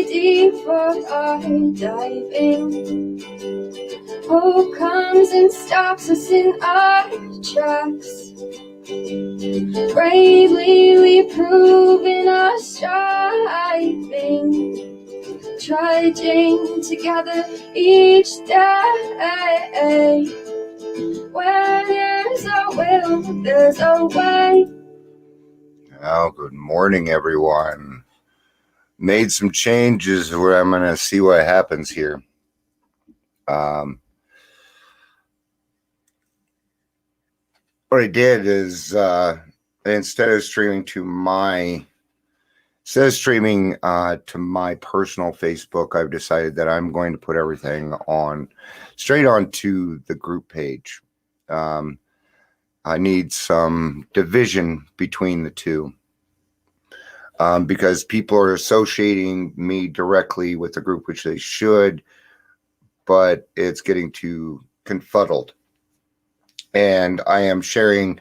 before I dive in. Hope comes and stops us in our tracks. Bravely we prove in our striving, trudging together each day. Where there's a will, there's a way. Well, good morning, everyone. Made some changes where I'm going to see what happens here. What I did is instead of streaming to my personal Facebook, I've decided that I'm going to put everything straight onto the group page. I need some division between the two. Because people are associating me directly with the group, which they should, but it's getting too confuddled. And I am sharing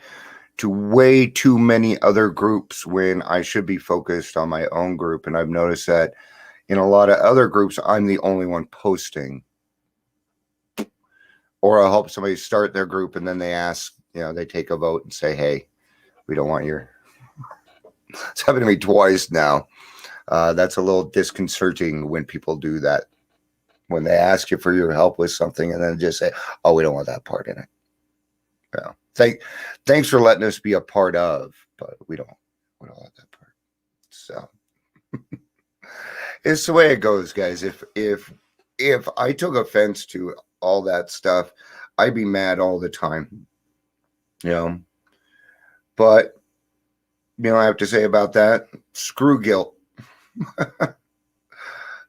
to way too many other groups when I should be focused on my own group. And I've noticed that in a lot of other groups, I'm the only one posting. Or I'll help somebody start their group and then they ask, they take a vote and say, hey, we don't want your... It's happened to me twice now. That's a little disconcerting when people do that. When they ask you for your help with something and then just say, oh, we don't want that part in it. Well, thanks for letting us be a part of, but we don't want that part. So it's the way it goes, guys. If I took offense to all that stuff, I'd be mad all the time. But I have to say about that, screw guilt. That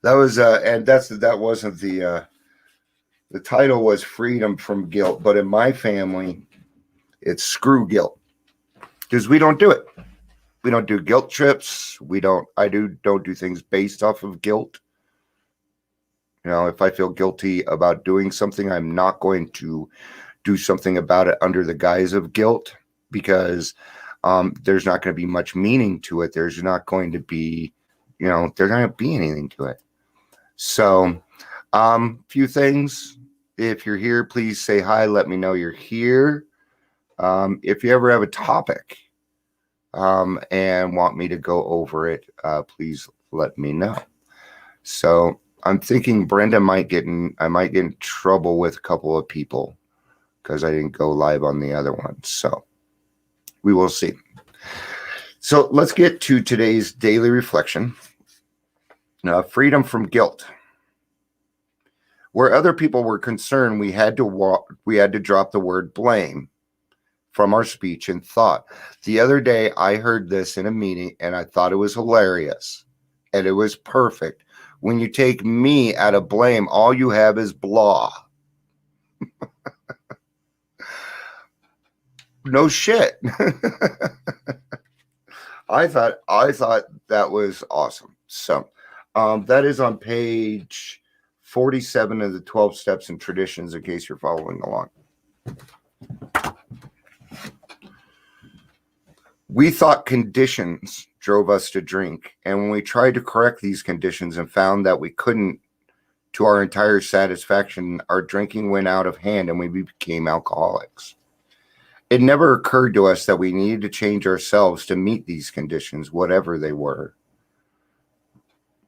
was that wasn't the title was freedom from guilt, but in my family, it's screw guilt because we don't do it. We don't do guilt trips. Don't do things based off of guilt. If I feel guilty about doing something, I'm not going to do something about it under the guise of guilt because there's not going to be much meaning to it. There's not going to be, there's not going to be anything to it. So, few things. If you're here, please say hi. Let me know you're here. If you ever have a topic and want me to go over it, please let me know. So I'm thinking Brenda might get in trouble with a couple of people because I didn't go live on the other one. So we will see. So let's get to today's daily reflection. Freedom from guilt. Where other people were concerned, we had to drop the word blame from our speech and thought. The other day, I heard this in a meeting, and I thought it was hilarious, and it was perfect. When you take me out of blame, all you have is blah. No shit. I thought that was awesome. So that is on page 47 of the 12 Steps and Traditions, in case you're following along. We thought conditions drove us to drink, and when we tried to correct these conditions and found that we couldn't to our entire satisfaction, our drinking went out of hand and we became alcoholics. It never occurred to us that we needed to change ourselves to meet these conditions, whatever they were.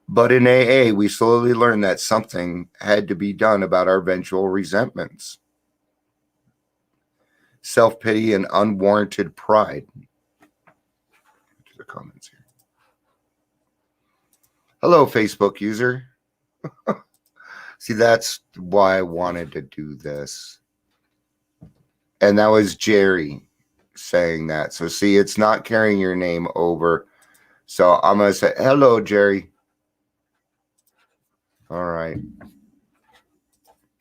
But in AA, we slowly learned that something had to be done about our eventual resentments, self-pity, and unwarranted pride. To the comments here. Hello, Facebook user. See, that's why I wanted to do this. And that was Jerry saying that. So see, it's not carrying your name over. So I'm going to say, hello, Jerry. All right.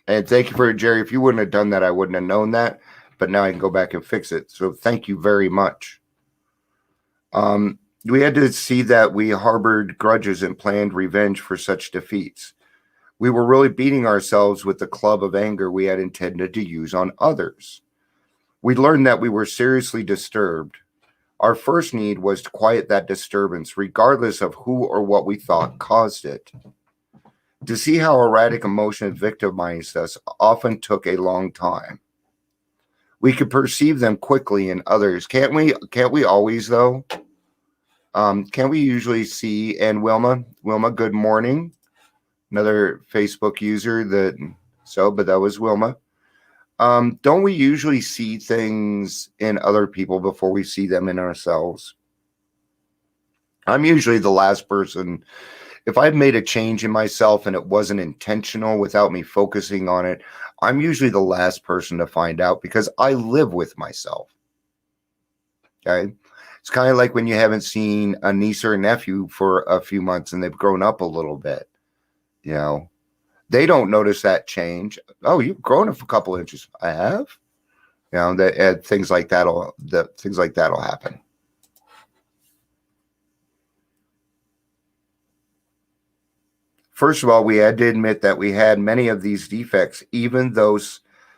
And thank you for Jerry. If you wouldn't have done that, I wouldn't have known that. But now I can go back and fix it. So thank you very much. We had to see that we harbored grudges and planned revenge for such defeats. We were really beating ourselves with the club of anger we had intended to use on others. We learned that we were seriously disturbed. Our first need was to quiet that disturbance, regardless of who or what we thought caused it. To see how erratic emotion victimized us often took a long time. We could perceive them quickly in others. Can't we? Can't we always though? Can we usually see? And Wilma, good morning. Another Facebook user but that was Wilma. Don't we usually see things in other people before we see them in ourselves? I'm usually the last person. If I've made a change in myself and it wasn't intentional without me focusing on it, I'm usually the last person to find out because I live with myself. Okay. It's kind of like when you haven't seen a niece or a nephew for a few months and they've grown up a little bit. You know, they don't notice that change. Oh, you've grown up a couple inches. I have. You know, things like that'll happen. First of all, we had to admit that we had many of these defects, even though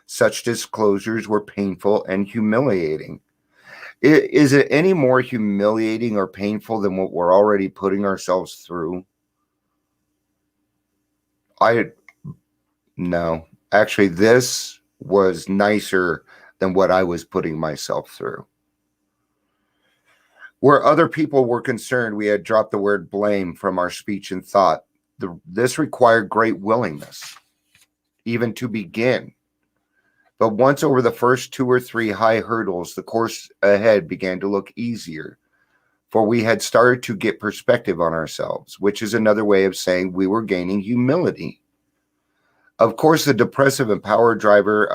such disclosures were painful and humiliating. Is it any more humiliating or painful than what we're already putting ourselves through? No. Actually, this was nicer than what I was putting myself through. Where other people were concerned, we had dropped the word blame from our speech and thought. This required great willingness, even to begin. But once over the first 2 or 3 high hurdles, the course ahead began to look easier, for we had started to get perspective on ourselves, which is another way of saying we were gaining humility. Of course, the depressive and the power driver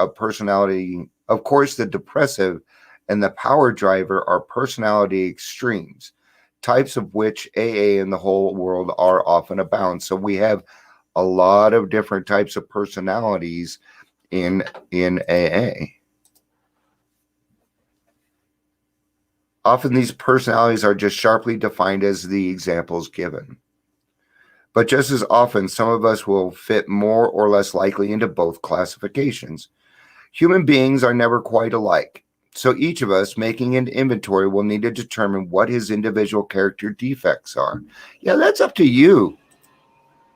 are personality extremes, types of which AA and the whole world are often abound. So we have a lot of different types of personalities in AA. Often these personalities are just sharply defined as the examples given. But just as often, some of us will fit more or less likely into both classifications. Human beings are never quite alike. So each of us making an inventory will need to determine what his individual character defects are. Yeah, that's up to you.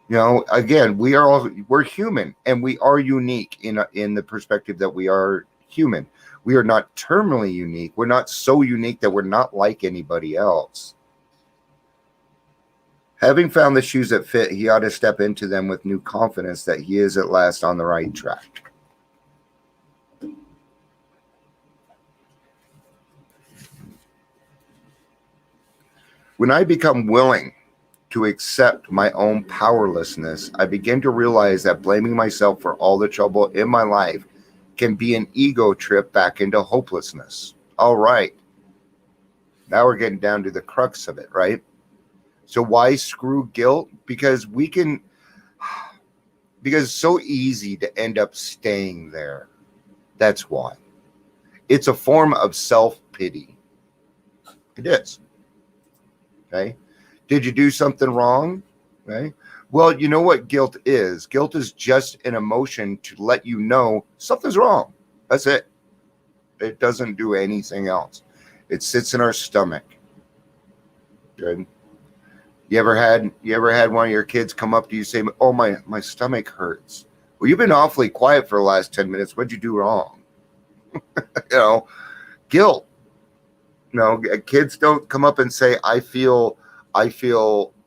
You know, again, we're human and we are unique in the perspective that we are human. We are not terminally unique. We're not so unique that we're not like anybody else. Having found the shoes that fit, he ought to step into them with new confidence that he is at last on the right track. When I become willing to accept my own powerlessness, I begin to realize that blaming myself for all the trouble in my life can be an ego trip back into hopelessness. All right. Now we're getting down to the crux of it, right? So why screw guilt? Because it's so easy to end up staying there. That's why. It's a form of self-pity. It is. Okay. Did you do something wrong? Okay. Well, you know what guilt is? Guilt is just an emotion to let you know something's wrong. That's it. It doesn't do anything else. It sits in our stomach. Good. You ever had one of your kids come up to you say, "Oh, my stomach hurts." Well, you've been awfully quiet for the last 10 minutes. What'd you do wrong? Guilt. Kids don't come up and say, I feel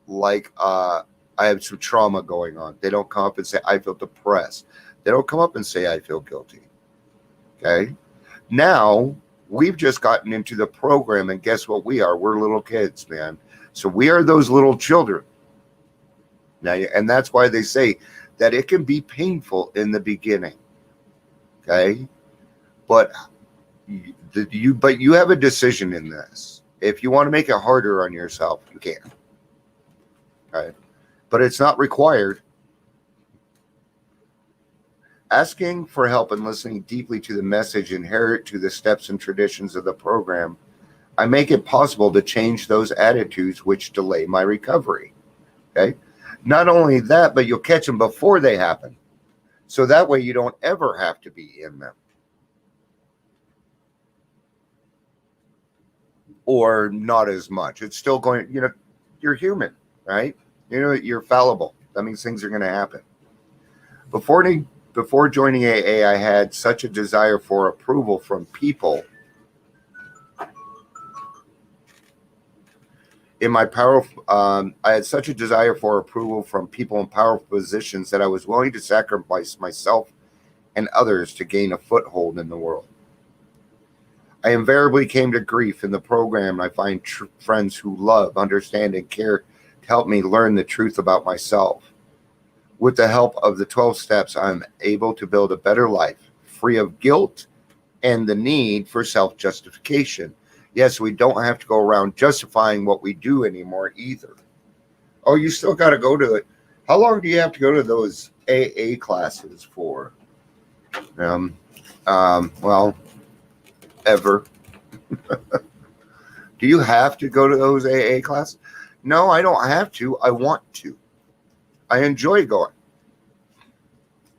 like I have some trauma going on. They don't come up and say, I feel depressed. They don't come up and say, I feel guilty. Okay. Now we've just gotten into the program, and guess what we are? We're little kids, man. So we are those little children. Now, and that's why they say that it can be painful in the beginning. Okay. But you have a decision in this. If you want to make it harder on yourself, you can. Okay. But it's not required. Asking for help and listening deeply to the message inherent to the steps and traditions of the program, I make it possible to change those attitudes which delay my recovery. Okay. Not only that, but you'll catch them before they happen. So that way you don't ever have to be in them. Or not as much. It's still going, you're human, right? You're fallible. That means things are going to happen. Before joining AA, I had such a desire for approval from people in my powerful. I had such a desire for approval from people in powerful positions that I was willing to sacrifice myself and others to gain a foothold in the world. I invariably came to grief in the program. I find friends who love, understand, and care to help me learn the truth about myself. With the help of the 12 steps, I'm able to build a better life, free of guilt and the need for self-justification. Yes, we don't have to go around justifying what we do anymore either. Oh, you still got to go to it. How long do you have to go to those AA classes for? Well, ever. Do you have to go to those AA classes? No, I don't have to. I want to. I enjoy going.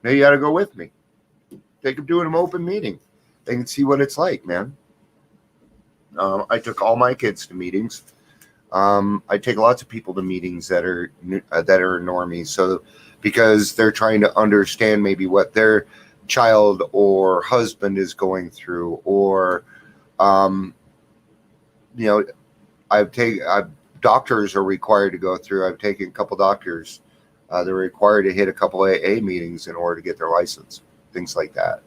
Now you got to go with me. Take them to an open meeting. They can see what it's like, man. I took all my kids to meetings. I take lots of people to meetings that are normies. So because they're trying to understand maybe what their child or husband is going through, or doctors are required to go through. I've taken a couple doctors. They're required to hit a couple AA meetings in order to get their license, things like that.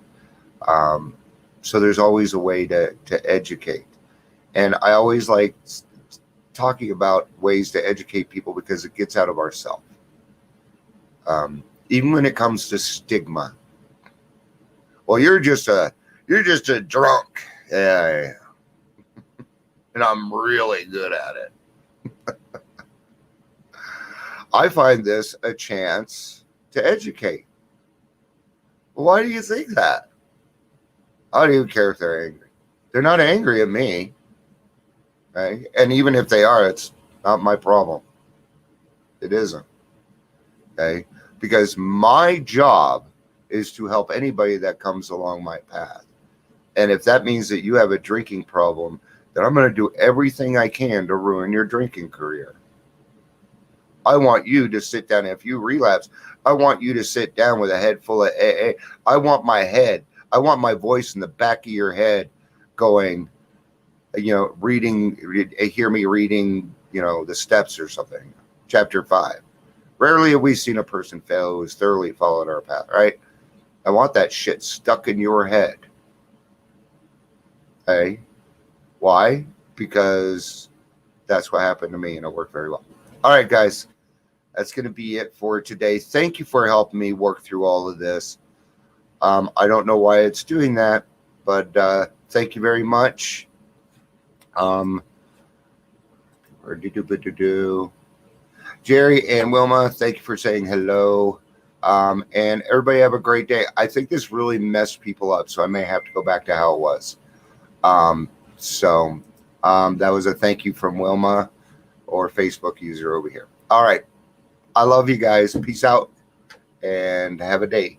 So there's always a way to educate. And I always like talking about ways to educate people because it gets out of ourselves. Even when it comes to stigma. Well, you're just a drunk. Yeah. And I'm really good at it. I find this a chance to educate. Why do you think that? I don't even care if they're angry. They're not angry at me. Okay? And even if they are, it's not my problem. It isn't. Okay? Because my job is to help anybody that comes along my path. And if that means that you have a drinking problem, then I'm going to do everything I can to ruin your drinking career. I want you to sit down. If you relapse, I want you to sit down with a head full of AA. I want my voice in the back of your head going, hear me reading, the steps or something. Chapter 5. Rarely have we seen a person fail who has thoroughly followed our path, right? I want that shit stuck in your head. Okay? Why? Because that's what happened to me, and it worked very well. All right, guys. That's going to be it for today. Thank you for helping me work through all of this. I don't know why it's doing that, but thank you very much. Jerry and Wilma, thank you for saying hello. And everybody have a great day. I think this really messed people up, so I may have to go back to how it was. That was a thank you from Wilma, or Facebook user over here. All right. I love you guys. Peace out and have a day.